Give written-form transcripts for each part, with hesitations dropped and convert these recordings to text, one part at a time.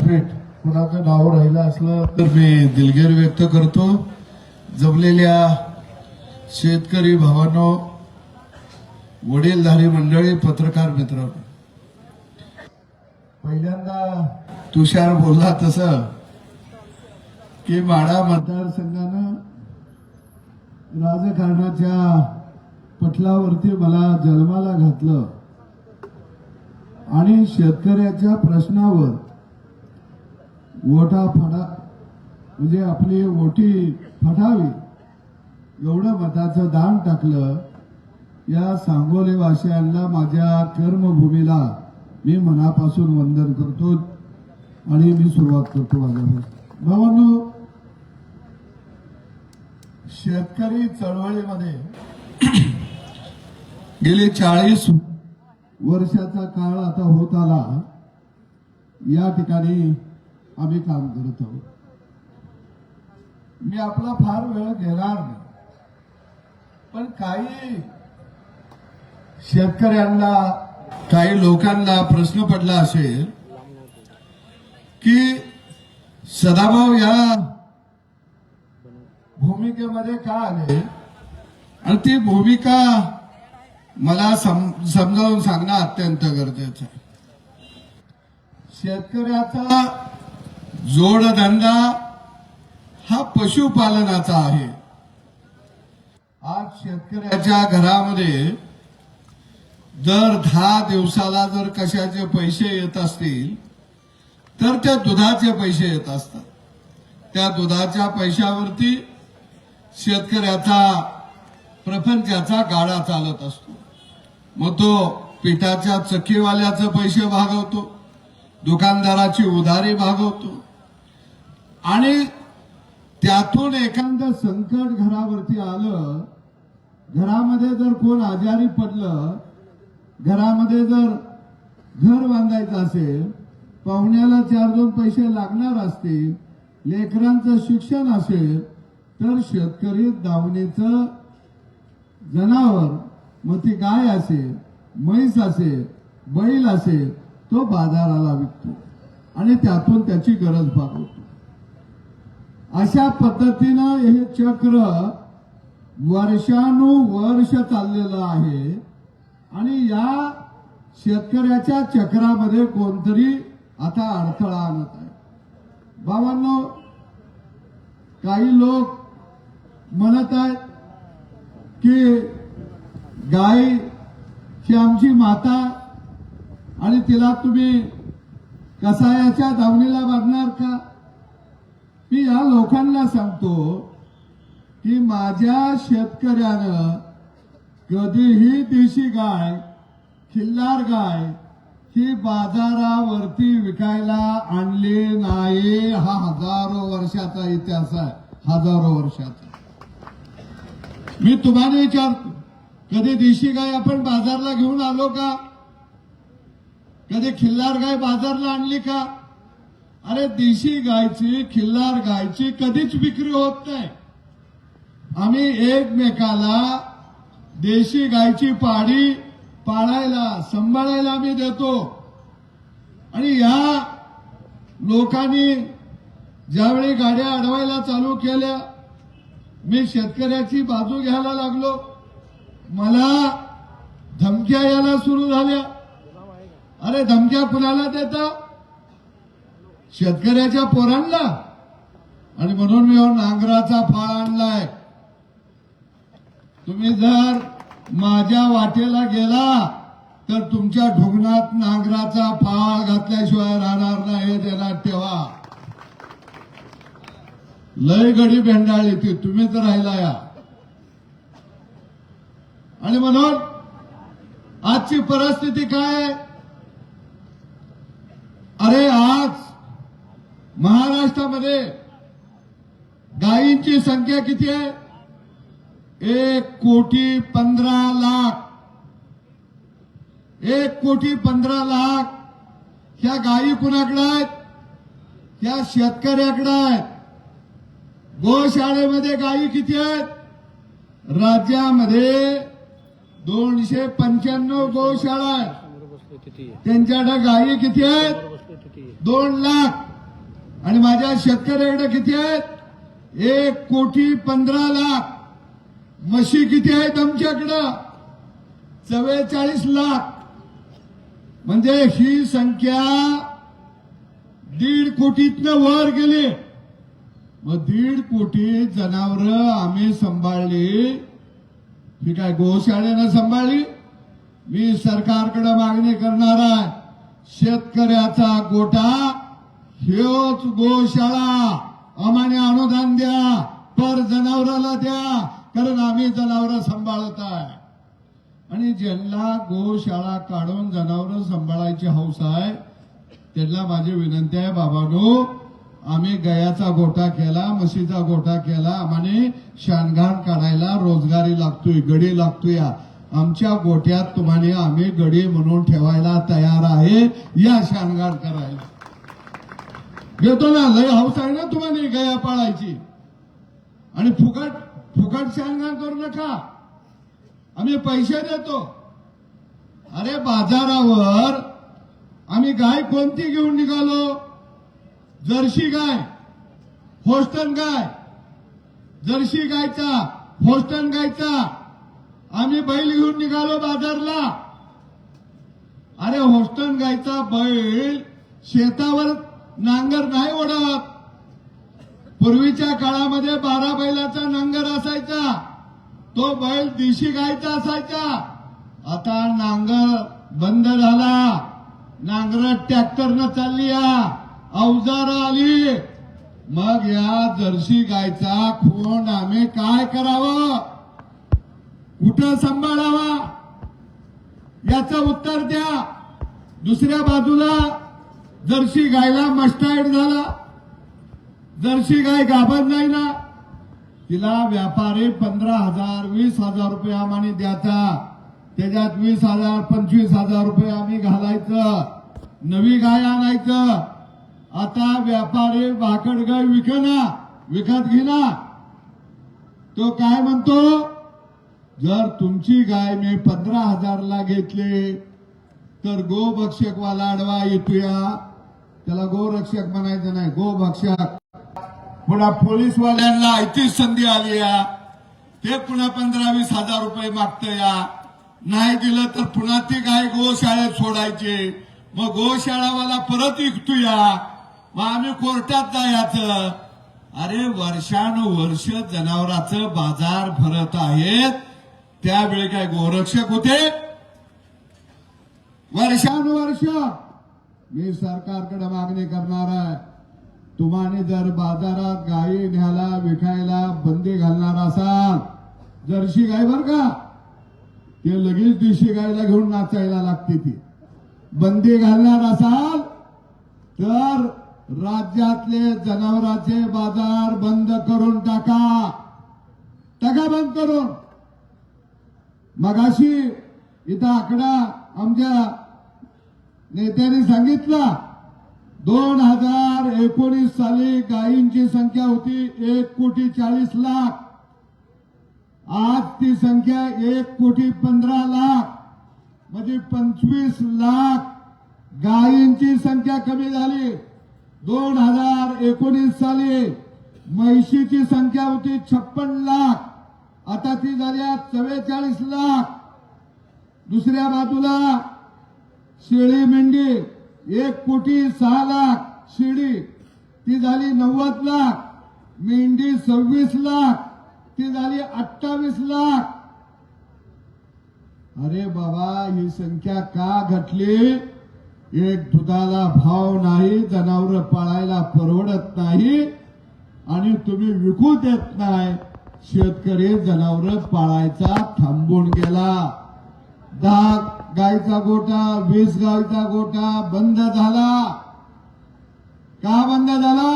व्यासपीठ कुणाचं नाव राहिलं असलं तर मी दिलगिरी व्यक्त करतो. जमलेल्या शेतकरी भावांनो, वडीलधारी मंडळी, पत्रकार मित्रांनो, पहिल्यांदा तुषार बोलला तसं की माढा मतदारसंघानं राजकारणाच्या पटलावरती मला जन्माला घातलं आणि शेतकऱ्याच्या प्रश्नावर वोटा फडा म्हणजे आपली वोटी फटावी एवढं मताचं दान टाकलं. या सांगोले वासियांना, माझ्या कर्मभूमीला मी मनापासून वंदन करतो आणि मी सुरुवात करतो माझ्या भावांनो. शेतकरी चळवळीमध्ये गेले 40 वर्षाचा काळ आता होत आला. या ठिकाणी आम्ही काम करत आहोत. मी आपला फार वेळ घेणार नाही, पण काही शेतकऱ्यांना, काही लोकांना प्रश्न पडला असेल की सदाभाऊ या भूमिकेमध्ये का आले, आणि ती भूमिका मला समजावून सांगणं अत्यंत गरजेचं आहे. शेतकऱ्याचा जोडधंदा हा पशुपालनाचा आहे. आज शेतकऱ्याच्या घरामध्ये दर 10 दिवसाला जर कशाचे पैसे येत असतील तर त्या दुधाचे पैसे येत असतात. त्या दुधाच्या पैशावरती शेतकऱ्याचा प्रपंचाचा गाडा चालत असतो. मग तो पिठाच्या चक्कीवाल्याचे पैसे भागवतो, दुकानदाराची उधारी भागवतो, आणि त्यातून एखादं संकट घरावरती आलं, घरामध्ये जर कोण आजारी पडलं, घरामध्ये जर घर बांधायचं असेल, पाहुण्याला 4-2 पैसे लागणार असतील, लेकरांचं शिक्षण असेल, तर शेतकरी दावणीचं जनावर, मग ती गाय असेल, म्हैस असेल, बैल असेल, तो बाजाराला विकतो आणि त्यातून त्याची गरज भागवतो. अशा पद्धतीनं हे चक्र वर्षानुवर्ष चाललेलं आहे. आणि या शेतकऱ्याच्या चक्रामध्ये कोणतरी आता अडथळा आणत आहे. बाबांनो, काही लोक म्हणत आहेत की गाय ही आमची माता आणि तिला तुम्ही कसायाच्या दावणीला बांधणार का? मी या लोकांना सांगतो की माझ्या शेतकऱ्यानं कधीही देशी गाय, खिल्लार गाय ही बाजारावरती विकायला आणली नाही. हा हजारो वर्षाचा इतिहास आहे, हजारो वर्षाचा. मी तुम्हाला विचारतो, कधी देशी गाय आपण बाजारला घेऊन आलो का? कधी खिल्लार गाय बाजारला आणली का? अरे देशी गायची, खिल्लार गायची कधीच विक्री होत नाही. आम्ही एकमेकाला देशी गायची पाडी पाळायला, सांभाळायला आम्ही देतो. आणि या लोकांनी ज्यावेळी गाड्या अडवायला चालू केल्या, मी शेतकऱ्याची बाजू घ्यायला लागलो. मला धमक्या यायला सुरू झाल्या. अरे धमक्या कुणाला देता? शेतकऱ्याच्या पोरांना. आणि म्हणून मी नांगराचा फाळ आणलाय. तुम्ही जर माझ्या वाटेला गेला तर तुमच्या ढुंगणात नांगराचा फाळ घातल्याशिवाय राहणार नाही, हे ध्यानात ठेवा. लय गडी भेंडाळली ती, तुम्हीच राहिला या. आणि म्हणून आजची परिस्थिती काय आहे? अरे आज महाराष्ट्रामध्ये गायींची संख्या किती आहे? 1,15,00,000. 1,15,00,000 ह्या गायी कुणाकडे आहेत? त्या शेतकऱ्याकडे आहेत. गोशाळेमध्ये गायी किती आहेत? राज्यामध्ये 295 गोशाळा आहेत. त्यांच्याकडे गायी किती आहेत? 2 लाख. आणि माझ्या शेतकऱ्याकडे किती आहेत? 1,15,00,000. म्हशी किती आहेत आमच्याकडं? 44,00,000. म्हणजे ही संख्या 1.5 कोटीतनं वर गेली. मग 1.5 कोटी जनावरं आम्ही सांभाळली. ही काय गोशाळेनं सांभाळली? मी सरकारकडे मागणी करणार आहे, शेतकऱ्याचा गोठा ह्योच गोशाळा आम्हाला अनुदान द्या, पर जनावराला द्या, कारण आम्ही जनावर सांभाळत आहे. आणि ज्यांना गोशाळा काढून जनावर सांभाळायची हौस आहे त्यांना माझी विनंती आहे, बाबांनो, आम्ही गायाचा गोठा केला, म्हशीचा गोठा केला, आम्हाला शानघाण काढायला रोजगारी लागतोय, गडी लागतोय. आमच्या गोठ्यात तुम्हाला आम्ही गडी म्हणून ठेवायला तयार आहे, या शानघाण करायला. घेतो ना, लय हौस आहे ना तुम्हाला गाया पाळायची. आणि फुकट शानघाण करू नका, आम्ही पैसे देतो. अरे बाजारावर आम्ही गाय कोणती घेऊन निघालो? जर्सी गाय, होस्टन गाय. जर्सी गायचा, होस्टन गायचा आम्ही बैल घेऊन निघालो बाजारला. अरे होस्टन गायचा बैल शेतावर नांगर नाही ओढत. पूर्वीच्या काळामध्ये 12 बैलाचा नांगर असायचा, तो बैल देशी गायचा असायचा. आता नांगर बंद झाला, नांगर ट्रॅक्टरनं चालली, अवजार आली. मग या जर्सी गायचा खोंड आम्ही काय करावं, कुठं सांभाळावा, याचं उत्तर द्या. दुसऱ्या बाजूला जर्सी गायला मस्टाईड झाला. जर्सी गाय गाभण नाही ना, तिला व्यापारी 15,000 20,000 रुपये आम्हाला द्यायचा. त्याच्यात 20,000 25,000 रुपये आम्ही घालायचं, नवी गाय आणायचं. आता व्यापारी भाकड गाय विकत घेना. तो काय म्हणतो, जर तुमची गाय मी 15,000ला घेतली तर गोभक्षकवाला अडवा येतोया. त्याला गोरक्षक म्हणायचं नाही, गोभक्षक. पुन्हा पोलीसवाल्यांना ऐतीच संधी आली, ते पुन्हा 15-20,000 रुपये मागतया. नाही दिलं तर पुन्हा ती गाय गोशाळेत सोडायची. मग गोशाळावाला परत विकतोया, मग आम्ही कोर्टात जायचं. अरे वर्षानुवर्ष जनावरांचं बाजार भरत आहेत, त्यावेळी काय गोरक्षक होते? वर्षानुवर्ष मी सरकारकडे मागणी करणार आहे, तुम्हाला जर बाजारात गायी न्यायला विकायला बंदी घालणार असाल, जर्सी गाय बर का, ते लगेच देशी गायला घेऊन नाचायला लागते. ती बंदी घालणार असाल तर राज्यातले जनावरांचे बाजार बंद करून टाका बंद करून. मगाशी इथं आकडा आमच्या नेत्यांनी सांगितला, 2019 साली गायींची संख्या होती 1,40,00,000. आज ती संख्या 1,15,00,000. म्हणजे 25 लाख गायींची संख्या कमी झाली. 2019 साली म्हैशीची संख्या होती 56 लाख, आता ती झाली 44 लाख. दुसऱ्या बाजूला शेळी मेंढी 1,06,00,000 शेळी, ती झाली 90 लाख. मेंढी 26 लाख, ती झाली 28 लाख. अरे बाबा, ही संख्या का घटली? एक दुधाला भाव नाही, जनावर पाळायला परवडत नाही, आणि तुम्ही विकू देत नाही. शेतकरी जनावर पाळायचा थांबून गेला. 10 गायचा गोठा, 20 गायचा गोठा बंद झाला. का बंद झाला?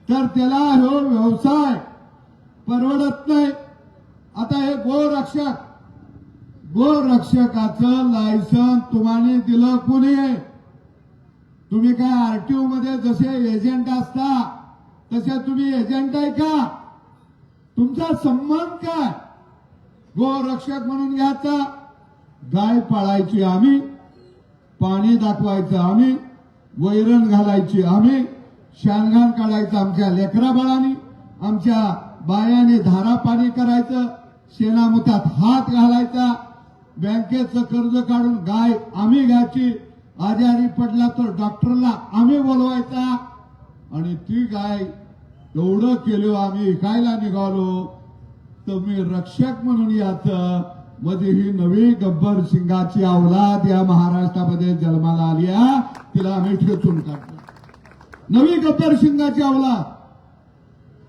तर त्याला हो व्यवसाय परवडत नाही. आता हे गोरक्षकाचं लायसन तुम्हाला दिलं कोणी? तुम्ही काय आरटीओ मध्ये जसे एजंट असता तसे तुम्ही एजंट आहे का? तुमचा संबंध काय? गोरक्षक म्हणून घ्यायचा, गाय पाळायची आम्ही, पाणी दाखवायचं आम्ही, वैरण घालायची आम्ही, शानगान काढायचं आमच्या लेकरा बाळांनी, आमच्या बायाने धारा पाणी करायचं, शेणामुतात हात घालायचा, बँकेचं कर्ज काढून गाय आम्ही घ्यायची, आजारी पडला तर डॉक्टरला आम्ही बोलवायचा, आणि ती गाय एवढं केलं आम्ही विकायला निघालो. तुम्ही रक्षक म्हणून याचं मध्ये ही नवी गब्बर सिंगाची अवलाद या महाराष्ट्रामध्ये जन्माला आली आहे, तिला आम्ही ठेचून काढतो. नवी गब्बर सिंगाची अवलाद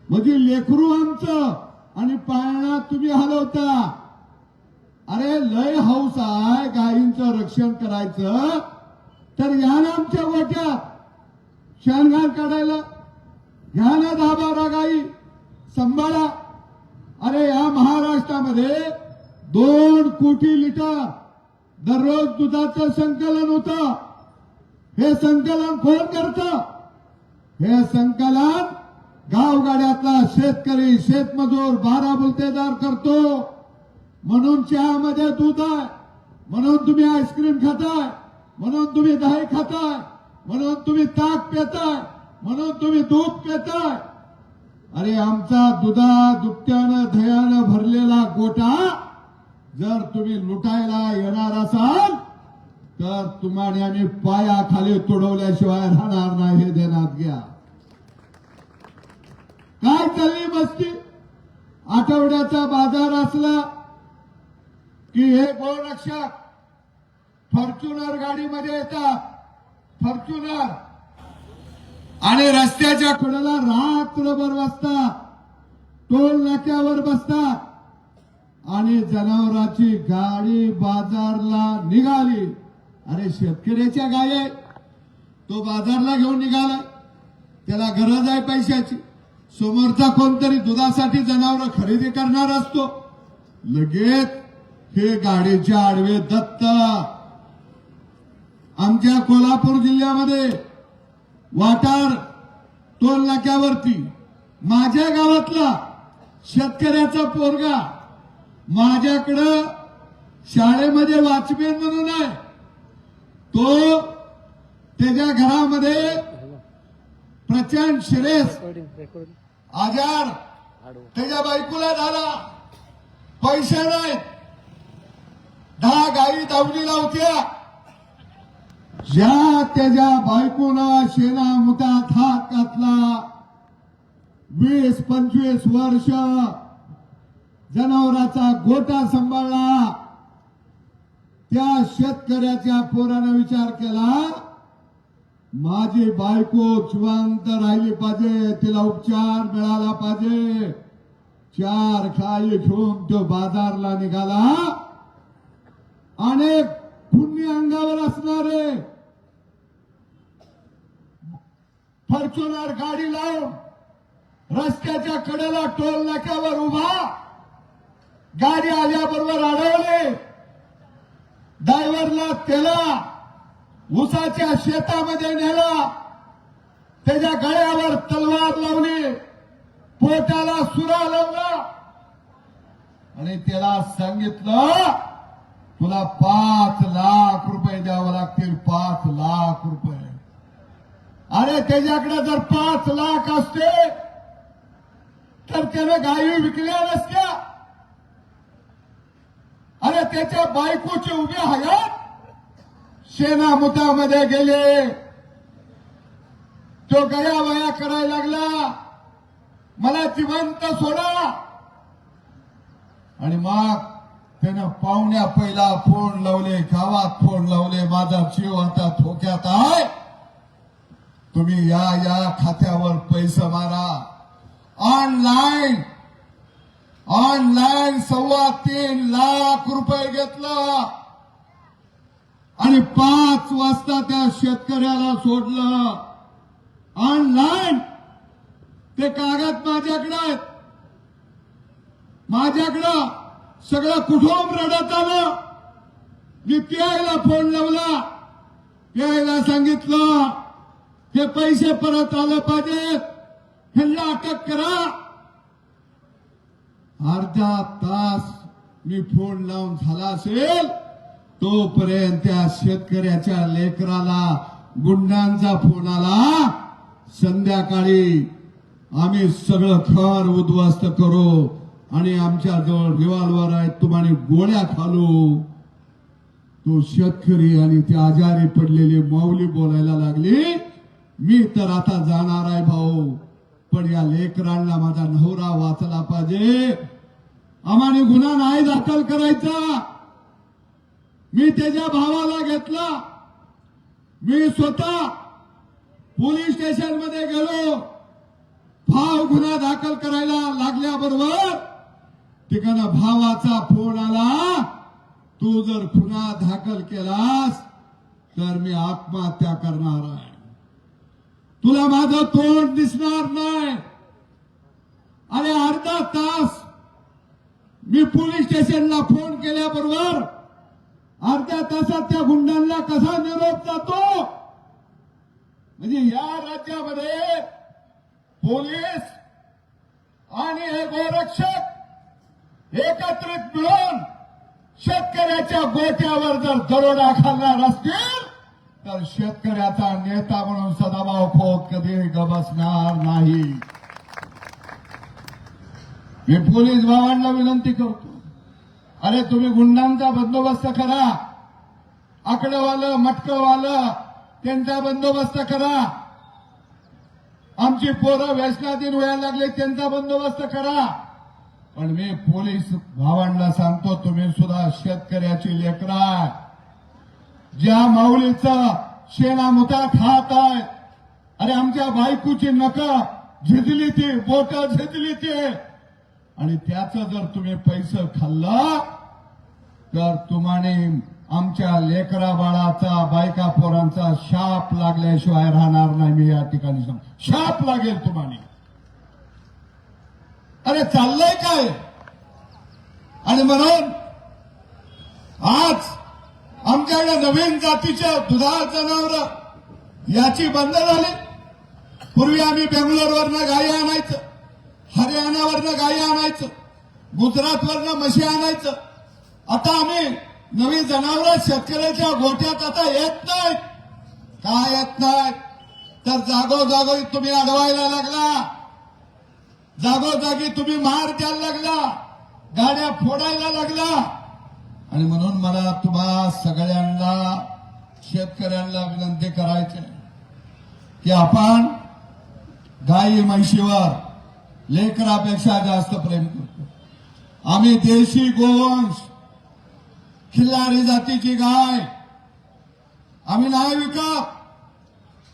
म्हणजे लेकरू आमचं, आणि पाळणा तुम्ही हलवता. अरे लय हौस आहे गायींचं रक्षण करायचं, तर या ना आमच्या गोट्यात शानगान काढायला, घ्या ना 10-12 गायी सांभाळा. अरे या महाराष्ट्रामध्ये 2 कोटी लिटर दररोज दुधाचं संकलन होतं. हे संकलन कोण करतं? हे संकलन गावगाड्यातला शेतकरी, शेतमजूर, 12 बुलतेदार करतो. म्हणून चहामध्ये दूध आहे, म्हणून तुम्ही आईस्क्रीम खाताय, म्हणून तुम्ही दही खाताय, म्हणून तुम्ही ताक पिताय, म्हणून तुम्ही दूध पिताय. अरे आमचा दुधानं दह्यानं भरलेला गोटा जर तुम्ही लुटायला येणार असाल तर तुम्हाला आम्ही पायाखाली तुडवल्याशिवाय राहणार नाही, हे ध्यानात घ्या. काय चालली मस्ती? आठवड्याचा बाजार असला की हे गोरक्षक फॉर्च्युनर गाडीमध्ये येतात, फॉर्च्युनर, आणि रस्त्याच्या कडेला रात्रभर बसतात, टोल नाक्यावर बसतात, आणि जनावरांची गाडी बाजारला निघाली. अरे शेतकऱ्याच्या गाय आहे, तो बाजारला घेऊन निघालाय, त्याला गरज आहे पैशाची. समोरचा कोणतरी दुधासाठी जनावर खरेदी करणार असतो, लगेच हे गाडीचे आडवे दत्त. आमच्या कोल्हापूर जिल्ह्यामध्ये वाटार टोल नाक्यावरती माझ्या गावातला शेतकऱ्याचा पोरगा माझ्याकडं शाळेमध्ये वॉचमॅन म्हणून आहे, तो त्याच्या घरामध्ये प्रचंड श्रेस आजार त्याच्या बायकोला झाला, पैसे नाहीत, 10 गायी दावणीला होत्या. ज्या त्याच्या बायकोनं शेणा मुतात हात घातला, 20-25 वर्ष जनावराचा गोटा सांभाळला, त्या शेतकऱ्याच्या पोरानं विचार केला, माझी बायको जिवंत राहिली पाहिजे, तिला उपचार मिळाला पाहिजे. 4 गायी घेऊन तो बाजारला निघाला. अनेक पुण्य अंगावर असणारे फॉर्च्युनर गाडी लावून रस्त्याच्या कडेला टोल नाक्यावर उभा, गाडी आल्याबरोबर अडवले, ड्रायव्हरला त्याला ऊसाच्या शेतामध्ये नेला, त्याच्या गळ्यावर तलवार लावली, पोटाला सुरा लावला, आणि त्याला सांगितलं तुला 5 लाख रुपये द्यावं लागतील, 5 लाख रुपये. अरे त्याच्याकडे जर 5 लाख असते तर त्याने गायी विकल्या नसत्या. अरे त्याच्या बायकोचे उभे हयात शेणामुतामध्ये गेले, तो गयावया करायला लागला, मला जिवंत सोडा. आणि मग त्यानं पाहुण्या पहिला फोन लावले, गावात फोन लावले, माझा जीव आता धोक्यात आहे, तुम्ही या खात्यावर पैसे मारा. ऑनलाईन 3.25 लाख रुपये घेतला, आणि 5 वाजता त्या शेतकऱ्याला सोडलं. ऑनलाईन ते कागद माझ्याकडे आहेत, माझ्याकडं सगळं कुटुंब रडत आलं. मी पीआयला फोन लावला, पीआयला सांगितलं हे पैसे परत आले पाहिजेत, ह्यांना अटक करा. अर्धा तास मी फोन लावून झाला असेल, तोपर्यंत त्या शेतकऱ्याच्या लेकराला गुंडांचा फोन आला, संध्याकाळी आम्ही सगळं घर उद्ध्वस्त करू आणि आमच्या जवळ रिव्हॉल्वर आहेत तुम्हाला गोळ्या घालू. तो शेतकरी आणि ते आजारी पडलेली माऊली बोलायला लागली, मी तर आता जाणार आहे भाऊ, पण या लेकरांना माझा नवरा वाचला पाहिजे, आम्हाला गुन्हा नाही दाखल करायचा. मी त्याच्या भावाला घेतला, मी स्वतः पोलीस स्टेशन मध्ये गेलो. भाव गुन्हा दाखल करायला लागल्याबरोबर तिकडनं भावाचा फोन आला, तू जर गुन्हा दाखल केलास तर मी आत्महत्या करणार आहे, तुला माझं तोंड दिसणार नाही. अरे अर्धा तास मी पोलीस स्टेशनला फोन केल्याबरोबर अर्ध्या तासात त्या गुंडांना कसा निरोप जातो. म्हणजे या राज्यामध्ये पोलीस आणि हे गोरक्षक एकत्रित मिळून शेतकऱ्याच्या गोट्यावर जर दरोडा घालणार असतील तर शेतकऱ्याचा नेता म्हणून सदाभाऊ खोत कधी गबसणार नाही. मी पोलीस भावांना विनंती करतो, अरे तुम्ही गुंडांचा बंदोबस्त करा, आकडेवालं मटकवालं त्यांचा बंदोबस्त करा, आमची पोरं व्यसनाधीन व्हायला लागले त्यांचा बंदोबस्त करा. पण मी पोलीस भावांना सांगतो, तुम्ही सुद्धा शेतकऱ्याची लेकरा, ज्या माऊलीचं शेणामुता खात आहे, अरे आमच्या बायकोची नखं झिजली ती, बोट झिजली ती, आणि त्याचं जर तुम्ही पैसे खाल्लं तर तुम्हाला आमच्या लेकरा बाळाचा बायका पोरांचा शाप लागल्याशिवाय राहणार नाही. मी या ठिकाणी सांग, शाप लागेल तुम्हाला. अरे चाललंय काय. आणि म्हणून आज आमच्याकडे नवीन जातीच्या दुधाळ जनावर याची बंद झाली. पूर्वी आम्ही बेंगलोरवरनं गायी आणायचं, हरियाणावरनं गायी आणायचं, गुजरातवरनं म्हशी आणायचं. आता आम्ही नवी जनावरं शेतकऱ्याच्या गोठ्यात आता येत नाहीत. का येत नाहीत तर जागोजागी तुम्ही अडवायला लागला, जागोजागी तुम्ही मार द्यायला लागला, गाड्या फोडायला लागला. आणि म्हणून मला तुम्हा सगळ्यांना शेतकऱ्यांना विनंती करायची की आपण गाई म्हशीवर लेकरापेक्षा जास्त प्रेम करतो. आम्ही देशी गोवंश खिल्लारी जातीची गाय आम्ही नाही विकत.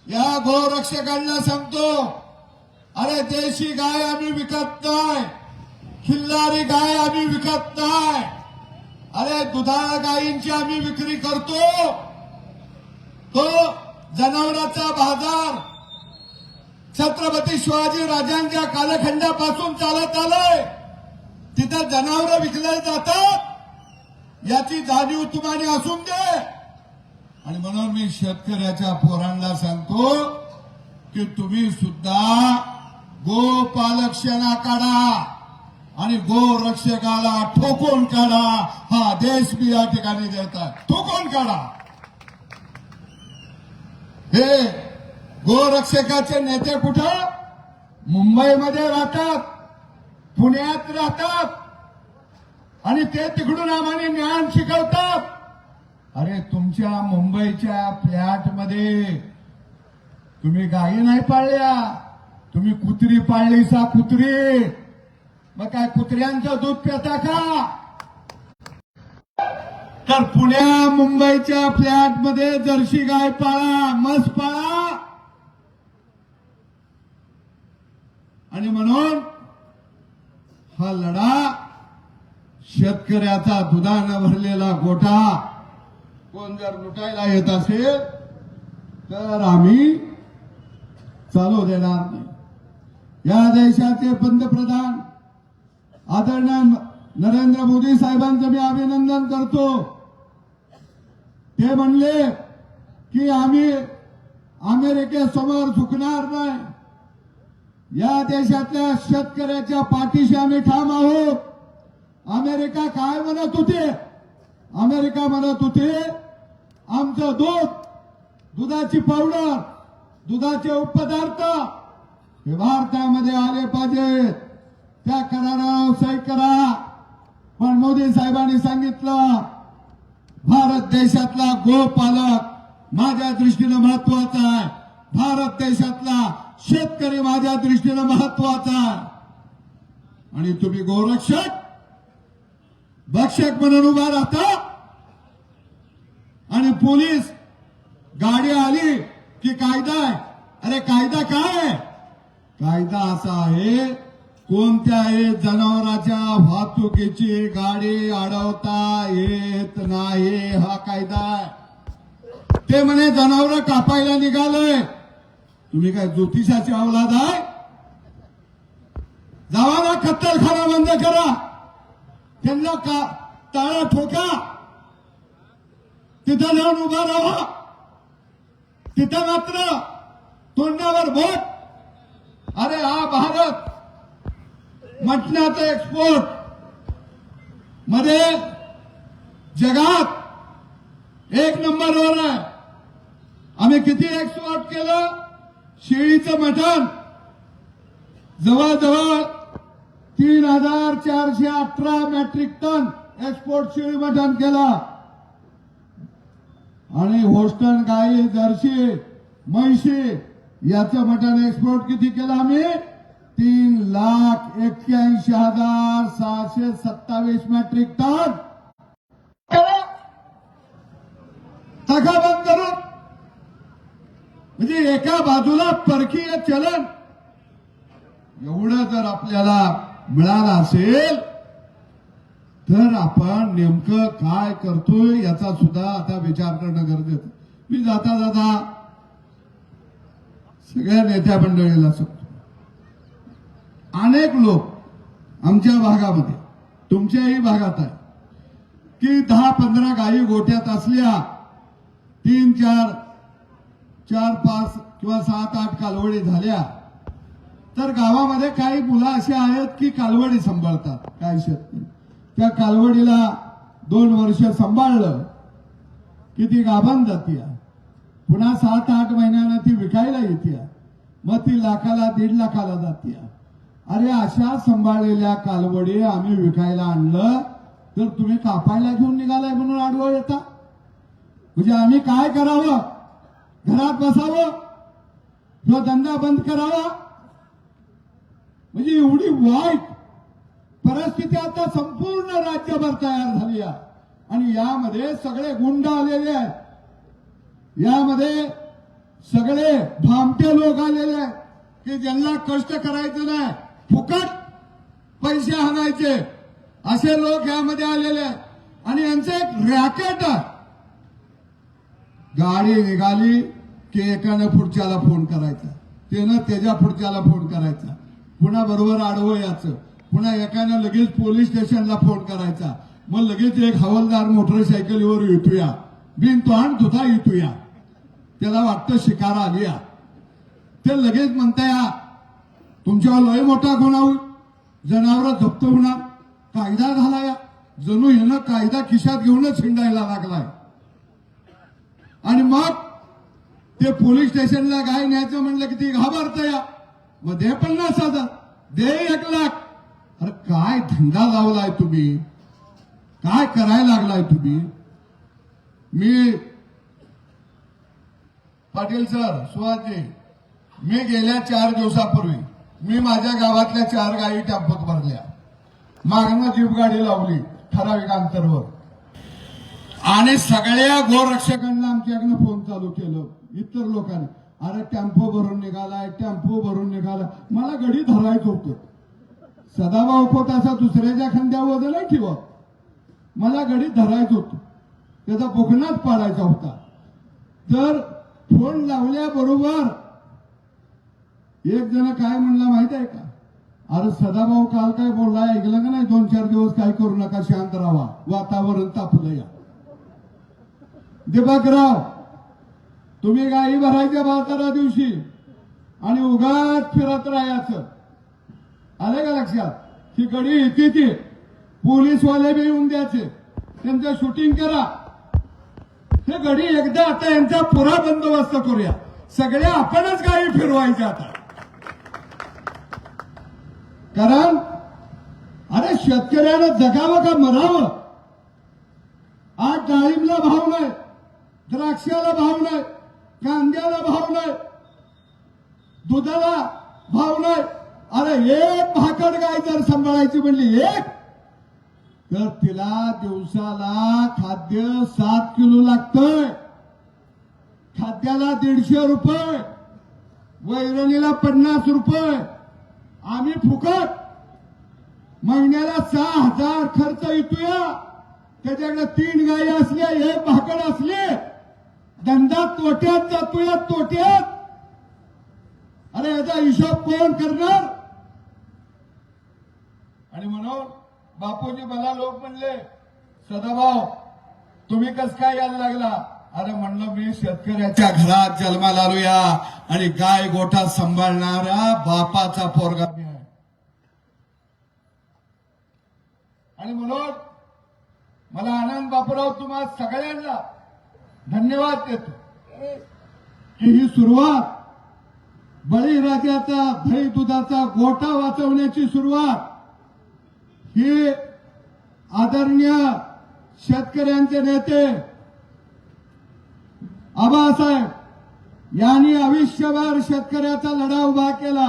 या गोरक्षकांना सांगतो, अरे देशी गाय आम्ही विकत नाही, खिल्लारी गाय आम्ही विकत नाही. अरे दुधाळ गायींची आम्ही विक्री करतो. तो जनावरांचा बाजार छत्रपती शिवाजी राजांच्या कालखंडापासून चालत आलाय. तिथं जनावरं विकले जातात याची जाणीव तुम्हाला असून दे. आणि म्हणून मी शेतकऱ्याच्या पोरांना सांगतो की तुम्ही सुद्धा गोपालक्षणा काढा आणि गोरक्षकाला ठोकून काढा. हा देश मी या ठिकाणी देत आहे, ठोकून काढा. हे गोरक्षकाचे नेते कुठं मुंबईमध्ये राहतात, पुण्यात राहतात आणि ते तिकडून आम्हाला ज्ञान शिकवतात. अरे तुमच्या मुंबईच्या फ्लॅटमध्ये तुम्ही गायी नाही पाळल्या, तुम्ही कुत्री पाळली सा कुत्री. मग काय कुत्र्यांचं दूध पिता का. तर पुण्या मुंबईच्या फ्लॅटमध्ये जर्सी गाय पाळा, म्हस पाळा. आणि म्हणून हा लढा शेतकऱ्याचा दुधानं भरलेला गोठा कोण जर लुटायला येत असेल तर आम्ही चालू देणार नाही. या देशाचे पंतप्रधान आदरणीय नरेंद्र मोदी साहेबांचं मी अभिनंदन करतो. ते म्हणले की आम्ही अमेरिकेसमोर झुकणार नाही. या देशातल्या शेतकऱ्याच्या पाठीशी आम्ही ठाम आहोत. अमेरिका काय म्हणत होते, अमेरिका म्हणत होते आमचं दूध, दुधाची पावडर दुधाचे उपपदार्थ हे भारतामध्ये आले पाहिजे, त्या करारावर सही करा. पण मोदी साहेबांनी सांगितलं भारत देशातला गोपालक माझ्या दृष्टीनं महत्वाचा आहे, भारत देशातला शेतकरी माझ्या दृष्टीनं महत्वाचा आहे. आणि तुम्ही गोरक्षक भक्षक म्हणून उभा राहता आणि पोलीस गाडी आली की कायदा आहे. अरे कायदा काय आहे? कायदा असा आहे कोणत्याही जनावरांच्या वाहतुकीची गाडी अडवता येत नाही, हा कायदा आहे. ते म्हणे जनावर कापायला निघालंय, तुम्ही काय ज्योतिषाची अवलाद आहे? जावा ना कत्तलखाना बंद करा, त्यांना टाळा ठोका, तिथं जाऊन उभा राहा. तिथं मात्र तोंडावर बोट. अरे हा भारत मटणाचं एक्सपोर्ट मध्ये जगात 1 नंबरवर आहे. आम्ही किती एक्सपोर्ट केलं? शेळीचं मटण जवळजवळ 3,418 मेट्रिक टन एक्सपोर्ट शेळी मटण केलं. आणि होस्टन गाई, जर्सी, म्हैशी याचं मटण एक्सपोर्ट किती केलं आम्ही? 3,81,627 मेट्रिक टन. टाका बंद करून. म्हणजे एका बाजूला परकीय चलन एवढं जर आपल्याला मिळालं असेल तर आपण नेमकं काय करतोय याचा सुद्धा आता विचार करणं गरजेचं. मी जाता जाता सगळ्या नेत्या मंडळीला सांगतो, अनेक लोक आमच्या भागामध्ये, तुमच्याही भागात आहे की 10-15 गायी गोठ्यात असल्या, 3-4, 4-5 किंवा 7-8 कालवडी झाल्या तर गावामध्ये काही मुलं अशी आहेत की कालवडी सांभाळतात. काय शेतकरी त्या कालवडीला 2 वर्ष सांभाळलं की ती गाभण जातीय, पुन्हा 7-8 महिन्यानं ती विकायला येते, मग ती लाखाला 1.5 लाखाला जातीय. अरे अशा सांभाळलेल्या कालवडी आम्ही विकायला आणलं तर तुम्ही कापायला घेऊन निघालाय म्हणून आडवं येता. म्हणजे आम्ही काय करावं? घरात बसावं किंवा धंदा बंद करावा? म्हणजे एवढी वाईट परिस्थिती आता संपूर्ण राज्यभर तयार झाली आहे. आणि यामध्ये सगळे गुंड आलेले आहेत, यामध्ये सगळे भामटे लोक आलेले आहेत की ज्यांना कष्ट करायचं नाही, फुकट पैसे आणायचे, असे लोक यामध्ये आलेले आहेत. आणि यांचं एक रॅकेट आहे. गाडी निघाली की एकानं पुढच्याला फोन करायचा, त्यानं त्याच्या पुढच्याला फोन करायचा, पुन्हा बरोबर आडवं याचं, पुन्हा एकानं लगेच पोलीस स्टेशनला फोन करायचा, मग लगेच एक हवालदार मोटरसायकलीवर येतोया, बिन तो आण तुझा येतोया, त्याला वाटतं शिकार आली. ते लगेच म्हणताय तुमच्यावर लय मोठा गुन्हा होईल, जनावर जप्त होणार, कायदा झालाय. जणू यानं कायदा खिशात घेऊनच हिंडायला लागलाय. आणि मग ते पोलीस स्टेशनला गाय न्यायचं म्हणलं की ती घाबरतंय, मग दे 50,000, दे 1 लाख. अरे काय धंदा लावलाय तुम्ही? काय करायला लागलाय तुम्ही? मी पाटील सर, सुहासजी, मी गेल्या 4 दिवसापूर्वी मी माझ्या गावातल्या 4 गायी टेम्पोत भरल्या, मागणं जीप गाडी लावली ठराविक अंतरवर, आणि सगळ्या गोरक्षकांना आमच्याकडनं फोन चालू केलं इतर लोकांनी. अरे टेम्पो भरून निघालाय, टेम्पो भरून निघाला. मला गडी धरायचं होतं. सदाभाऊ खोत असा दुसऱ्याच्या खांद्यावर नाही ठेवत, मला गडी धरायचं होतं, त्याचा बोकनाच पाडायचा होता. तर फोन लावल्याबरोबर एक जण काय म्हणला माहित आहे का? अरे सदाभाऊ काल काय बोलला ऐकलं का नाही? 2-4 दिवस काय करू नका, शांत राहा, वातावरण तापलं. या दिपकराव, तुम्ही गाई भरायच्या 12 दिवशी आणि उगाच फिरत राहायचं. आले का लक्षात? ही गडी येते ती पोलीसवाले बी येऊन द्यायचे, त्यांचं शूटिंग करा. हे गडी एकदा आता यांचा पुरा बंदोबस्त करूया. सगळ्या आपणच गायी फिरवायच्या आता. कारण अरे शेतकऱ्यानं जगावं का मरावं. आज डाळिंबला भाव नाही, द्राक्षाला भाव नाही, कांद्याला भाव नाही, दुधाला भाव नाही. अरे एक भाकड गाय जर सांभाळायची म्हणली एक, तर तिला दिवसाला खाद्य 7 किलो लागतंय. खाद्याला 150 रुपये, वैरणीला 50 रुपये. आम्ही फुकट महिन्याला 6,000 खर्च येतोय. त्याच्याकडे 3 गायी असल्या, एक भाकड असले, धंदा तोट्यात जातोय, तोट्यात. अरे याचा हिशोब कोण करणार. आणि म्हणून बापूजी मला लोक म्हणले, सदाभाऊ तुम्ही कस काय यायला लागला. अरे म्हणलं मी शेतकऱ्याच्या घरात जन्माला आलोया आणि गाय गोठा सांभाळणाऱ्या बापाचा पोरगा मी आहे. आणि म्हणून मला आनंद बापूराव तुम्हा सगळ्यांना धन्यवाद देतो की ही सुरुवात बळीराजाचा दही दुधाचा गोठा वाचवण्याची सुरुवात ही आदरणीय शेतकऱ्यांचे नेते आबासाहेब यांनी आयुष्यभर शेतकऱ्याचा लढा उभा केला.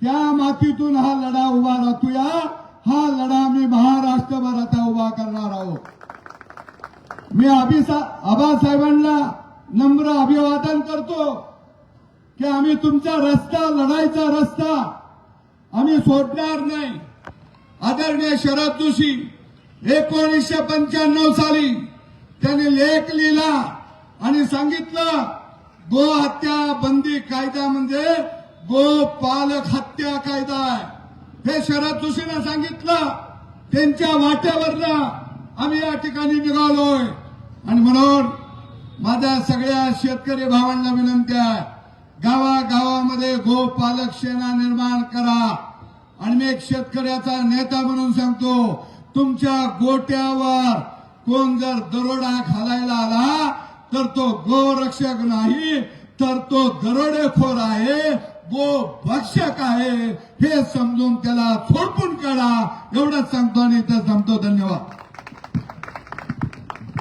त्या मातीतून हा लढा उभा राहतोया. हा लढा मी महाराष्ट्रभर आता उभा करणार आहोत. मी आबासाहेबांना नम्र अभिवादन करतो की आम्ही तुमचा रस्ता, लढाईचा रस्ता आम्ही सोडणार नाही. आदरणीय शरद जोशी 1995 साली त्यांनी लेख लिहिला आणि सांगितलं गो हत्या बंदी कायदा म्हणजे गो पालक हत्या कायदा आहे. हे शरद जोशींना सांगितलं. त्यांच्या वाट्यावरनं आम्ही या ठिकाणी निघालोय. आणि म्हणून माझ्या सगळ्या शेतकरी भावांना विनंती आहे, गावागावामध्ये गो पालक सेना निर्माण करा. आणि मी एक शेतकऱ्याचा नेता म्हणून सांगतो, तुमच्या गोट्यावर कोण जर दरोडा घालायला आला तर तो गोरक्षक नाही, तर तो दरोडेखोर आहे, गो भक्षक आहे. हे समजून त्याला थोडपून काढा. एवढंच सांगतो आणि इथं थांबतो. धन्यवाद.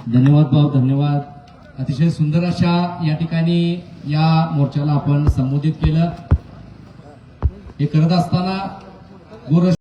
धन्यवाद भाऊ, धन्यवाद. अतिशय सुंदर अशा या ठिकाणी या मोर्चाला आपण संबोधित केलं. हे करत असताना